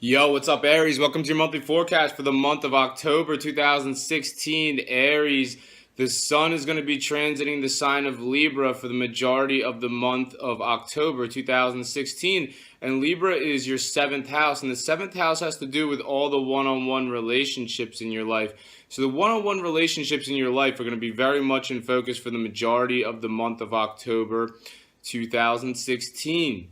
Yo, what's up, Aries? Welcome to your monthly forecast for the month of October 2016. Aries, the sun is going to be transiting the sign of Libra for the majority of the month of October 2016. And Libra is your seventh house. And the seventh house has to do with all the one-on-one relationships in your life. So the one-on-one relationships in your life are going to be very much in focus for the majority of the month of October 2016.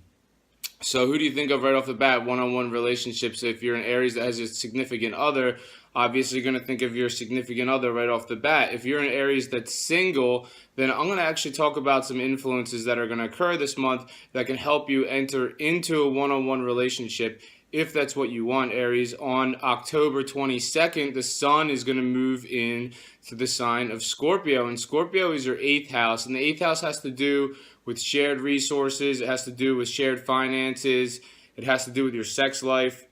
So who do you think of right off the bat? One-on-one relationships. If you're in Aries that has a significant other, obviously you're going to think of your significant other right off the bat. If you're in Aries that's single, then I'm going to actually talk about some influences that are going to occur this month that can help you enter into a one-on-one relationship if that's what you want, Aries. On October 22nd, the sun is going to move in to the sign of Scorpio. And Scorpio is your eighth house. And the eighth house has to do with shared resources. It has to do with shared finances. It has to do with your sex life.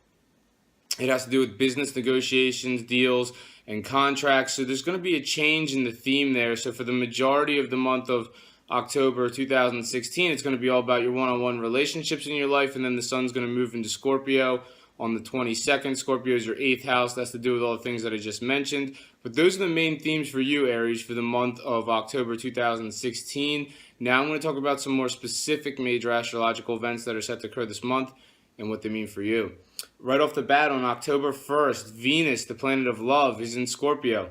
It has to do with business negotiations, deals, and contracts. So there's going to be a change in the theme there. So for the majority of the month of October 2016, it's going to be all about your one-on-one relationships in your life, and then the sun's going to move into Scorpio on the 22nd. Scorpio is your eighth house. That's to do with all the things that I just mentioned. But those are the main themes for you, Aries, for the month of October 2016. Now I'm going to talk about some more specific major astrological events that are set to occur this month and what they mean for you. Right off the bat, on October 1st, Venus, the planet of love, is in Scorpio.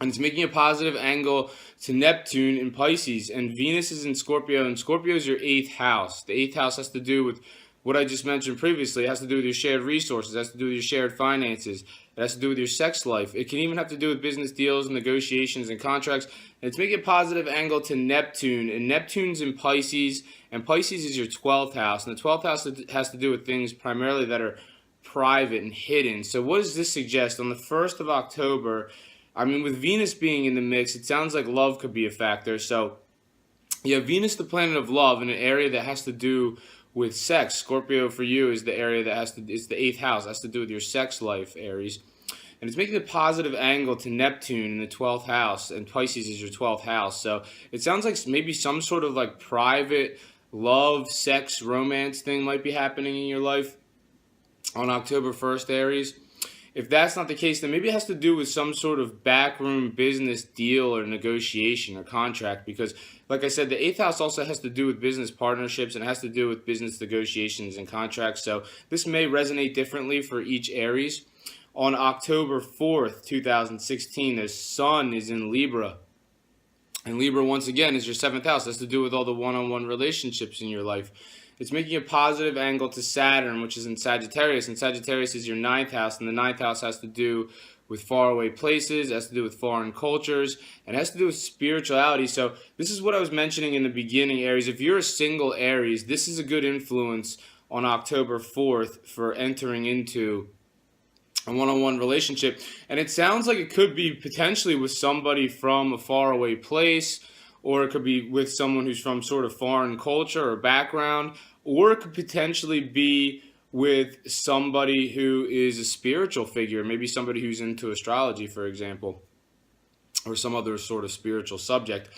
And it's making a positive angle to Neptune in Pisces. And Venus is in Scorpio, and Scorpio is your eighth house. The eighth house has to do with what I just mentioned previously. It has to do with your shared resources. It has to do with your shared finances. It has to do with your sex life. It can even have to do with business deals, negotiations, and contracts. And it's making a positive angle to Neptune. And Neptune's in Pisces, and Pisces is your 12th house. And the 12th house has to do with things primarily that are private and hidden. So what does this suggest? On the 1st of October, I mean, with Venus being in the mix, it sounds like love could be a factor. So, yeah, Venus, the planet of love, in an area that has to do with sex. Scorpio for you is the area that it's the eighth house. It has to do with your sex life, Aries. And it's making a positive angle to Neptune in the 12th house, and Pisces is your 12th house. So it sounds like maybe some sort of like private love, sex, romance thing might be happening in your life on October 1st, Aries. If that's not the case, then maybe it has to do with some sort of backroom business deal or negotiation or contract, because, like I said, the eighth house also has to do with business partnerships and it has to do with business negotiations and contracts. So this may resonate differently for each Aries. On October 4th, 2016, the sun is in Libra. And Libra, once again, is your seventh house. It has to do with all the one-on-one relationships in your life. It's making a positive angle to Saturn, which is in Sagittarius. And Sagittarius is your ninth house. And the ninth house has to do with faraway places. It has to do with foreign cultures. And it has to do with spirituality. So this is what I was mentioning in the beginning, Aries. If you're a single Aries, this is a good influence on October 4th for entering into a one-on-one relationship. And it sounds like it could be potentially with somebody from a faraway place, or it could be with someone who's from sort of foreign culture or background, or it could potentially be with somebody who is a spiritual figure, maybe somebody who's into astrology, for example, or some other sort of spiritual subject.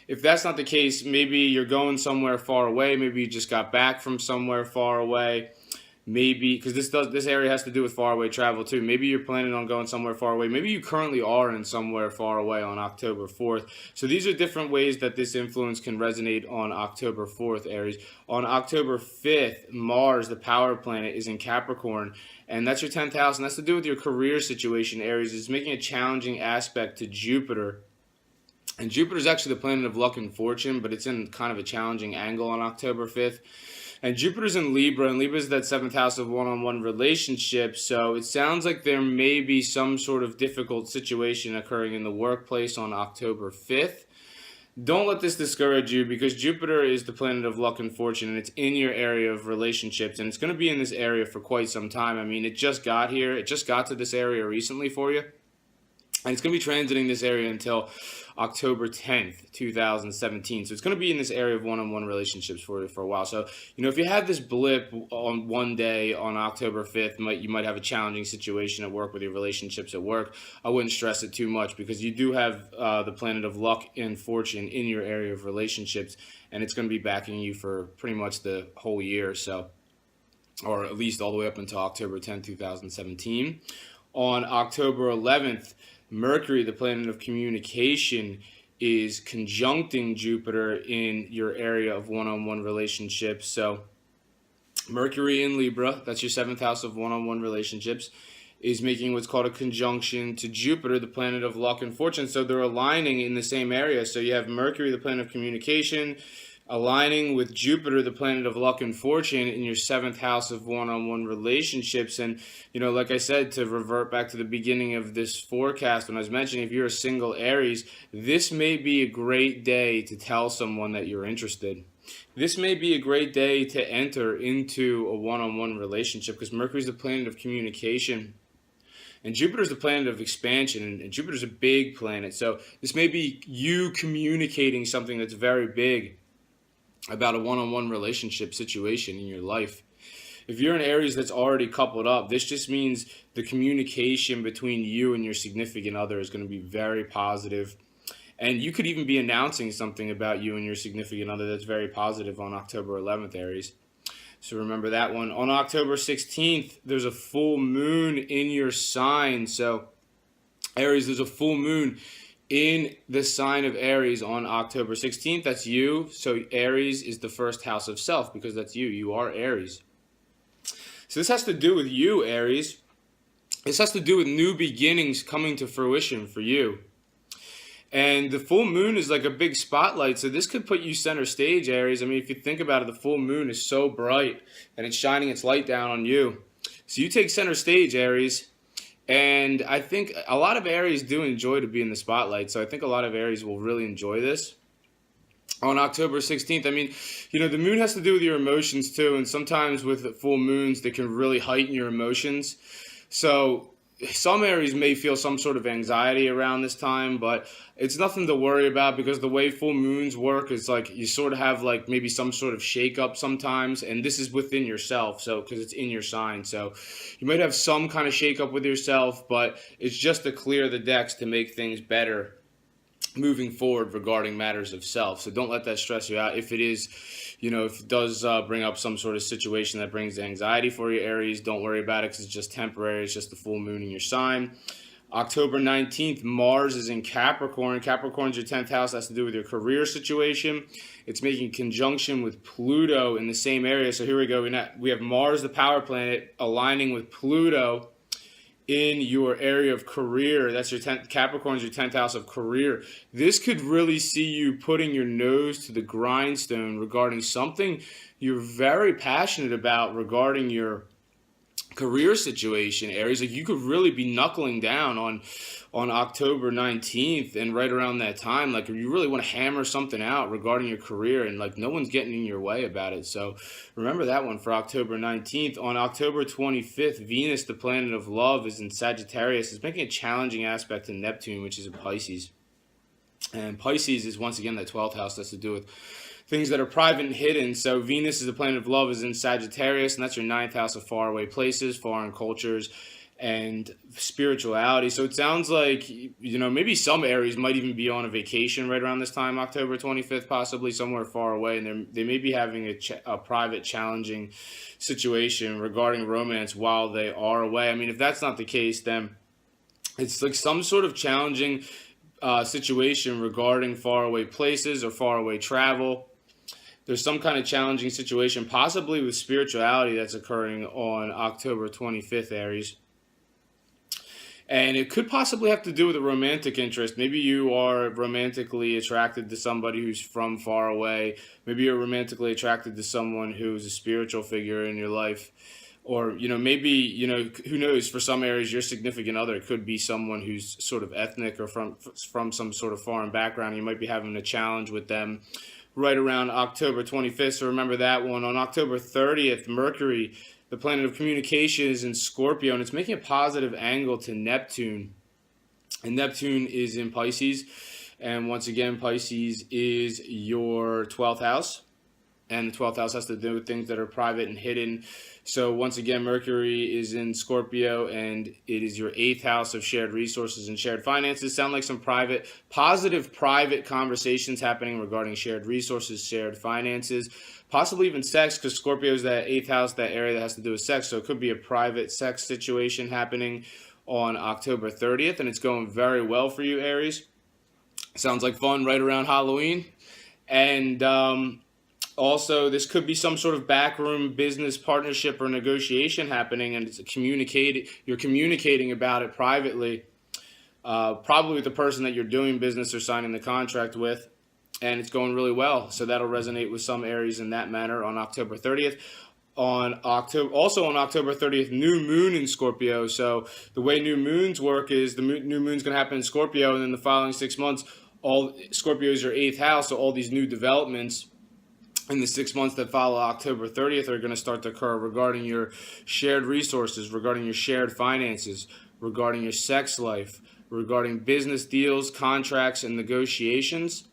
If that's not the case, maybe you're going somewhere far away, maybe you just got back from somewhere far away. Maybe, because this area has to do with faraway travel too. Maybe you're planning on going somewhere far away. Maybe you currently are in somewhere far away on October 4th. So these are different ways that this influence can resonate on October 4th, Aries. On October 5th, Mars, the power planet, is in Capricorn. And that's your 10th house. And that's to do with your career situation, Aries. It's making a challenging aspect to Jupiter. And Jupiter is actually the planet of luck and fortune, but it's in kind of a challenging angle on October 5th. And Jupiter's in Libra, and Libra is that seventh house of one-on-one relationships. So it sounds like there may be some sort of difficult situation occurring in the workplace on October 5th. Don't let this discourage you, because Jupiter is the planet of luck and fortune, and it's in your area of relationships, and it's going to be in this area for quite some time. I mean, it just got here. It just got to this area recently for you. And it's going to be transiting this area until October 10th, 2017. So it's going to be in this area of one-on-one relationships for you for a while. So, if you have this blip on one day on October 5th, you might have a challenging situation at work with your relationships at work. I wouldn't stress it too much, because you do have the planet of luck and fortune in your area of relationships, and it's going to be backing you for pretty much the whole year. So or at least all the way up until October 10th, 2017. On October 11th, Mercury, the planet of communication, is conjuncting Jupiter in your area of one-on-one relationships. So Mercury in Libra, that's your seventh house of one-on-one relationships, is making what's called a conjunction to Jupiter, the planet of luck and fortune. So they're aligning in the same area. So you have Mercury, the planet of communication, aligning with Jupiter, the planet of luck and fortune, in your seventh house of one-on-one relationships. And, like I said, to revert back to the beginning of this forecast, when I was mentioning, if you're a single Aries, this may be a great day to tell someone that you're interested. This may be a great day to enter into a one-on-one relationship, because Mercury is the planet of communication. And Jupiter's the planet of expansion, and Jupiter's a big planet. So this may be you communicating something that's very big about a one-on-one relationship situation in your life. If you're an Aries that's already coupled up, this just means the communication between you and your significant other is going to be very positive. And you could even be announcing something about you and your significant other that's very positive on October 11th, Aries. So remember that one. On October 16th, there's a full moon in your sign. So Aries, there's a full moon in the sign of Aries on October 16th. That's you. So Aries is the first house of self, because that's you. You are Aries. So this has to do with you, Aries. This has to do with new beginnings coming to fruition for you. And the full moon is like a big spotlight, so this could put you center stage, Aries. I mean, if you think about it, the full moon is so bright, and it's shining its light down on you. So you take center stage, Aries. And I think a lot of Aries do enjoy to be in the spotlight, so I think a lot of Aries will really enjoy this. On October 16th, I mean, the moon has to do with your emotions too, and sometimes with full moons, they can really heighten your emotions. So some Aries may feel some sort of anxiety around this time, but it's nothing to worry about, because the way full moons work is like you sort of have like maybe some sort of shakeup sometimes, and this is within yourself, so because it's in your sign. So you might have some kind of shakeup with yourself, but it's just to clear the decks to make things better moving forward regarding matters of self. So don't let that stress you out. If it is, if it does bring up some sort of situation that brings anxiety for you, Aries, don't worry about it, because it's just temporary. It's just the full moon in your sign. October 19th, Mars is in Capricorn. Capricorn's your 10th house. That's to do with your career situation. It's making conjunction with Pluto in the same area. So here we go. We have Mars, the power planet, aligning with Pluto in your area of career. That's your 10th. Capricorn's your 10th house of career. This could really see you putting your nose to the grindstone regarding something you're very passionate about regarding your career situation, Aries. Like, you could really be knuckling down on October 19th and right around that time. Like, if you really want to hammer something out regarding your career, and like no one's getting in your way about it. So remember that one for October 19th. On October 25th, Venus, the planet of love, is in Sagittarius. It's making a challenging aspect to Neptune, which is in Pisces. And Pisces is once again that 12th house. That's to do with things that are private and hidden. So Venus is the planet of love, is in Sagittarius, and that's your 9th house of faraway places, foreign cultures, and spirituality. So it sounds like, maybe some Aries might even be on a vacation right around this time, October 25th, possibly somewhere far away, and they may be having a private, challenging situation regarding romance while they are away. I mean, if that's not the case, then it's like some sort of challenging situation regarding faraway places or faraway travel. There's some kind of challenging situation, possibly with spirituality, that's occurring on October 25th, Aries. And it could possibly have to do with a romantic interest. Maybe you are romantically attracted to somebody who's from far away. Maybe you're romantically attracted to someone who's a spiritual figure in your life. Or, maybe, who knows, for some Aries, your significant other could be someone who's sort of ethnic or from some sort of foreign background. You might be having a challenge with them right around October 25th. So remember that one. On October 30th, Mercury, the planet of communication, is in Scorpio, and it's making a positive angle to Neptune. And Neptune is in Pisces. And once again, Pisces is your 12th house. and the 12th house has to do with things that are private and hidden. So once again, Mercury is in Scorpio, and it is your 8th house of shared resources and shared finances. Sound like some positive private conversations happening regarding shared resources, shared finances, possibly even sex, because Scorpio is that 8th house, that area that has to do with sex. So it could be a private sex situation happening on October 30th, and it's going very well for you, Aries. Sounds like fun right around Halloween. And also, this could be some sort of backroom business partnership or negotiation happening, and you're communicating about it privately, probably with the person that you're doing business or signing the contract with, and it's going really well. So that'll resonate with some Aries in that manner on October 30th. On October 30th, new moon in Scorpio. So the way new moons work is new moon's going to happen in Scorpio, and then the following 6 months, all Scorpio is your 8th house, so all these new developments in the 6 months that follow October 30th are going to start to occur regarding your shared resources, regarding your shared finances, regarding your sex life, regarding business deals, contracts, and negotiations.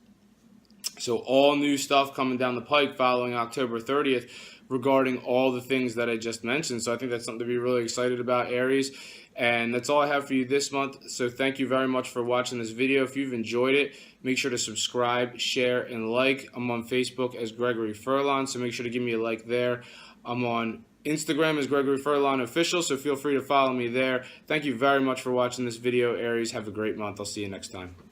So all new stuff coming down the pike following October 30th regarding all the things that I just mentioned. So I think that's something to be really excited about, Aries. And that's all I have for you this month. So thank you very much for watching this video. If you've enjoyed it, make sure to subscribe, share, and like. I'm on Facebook as Gregory Furlan, so make sure to give me a like there. I'm on Instagram as Gregory Furlan Official, so feel free to follow me there. Thank you very much for watching this video, Aries. Have a great month. I'll see you next time.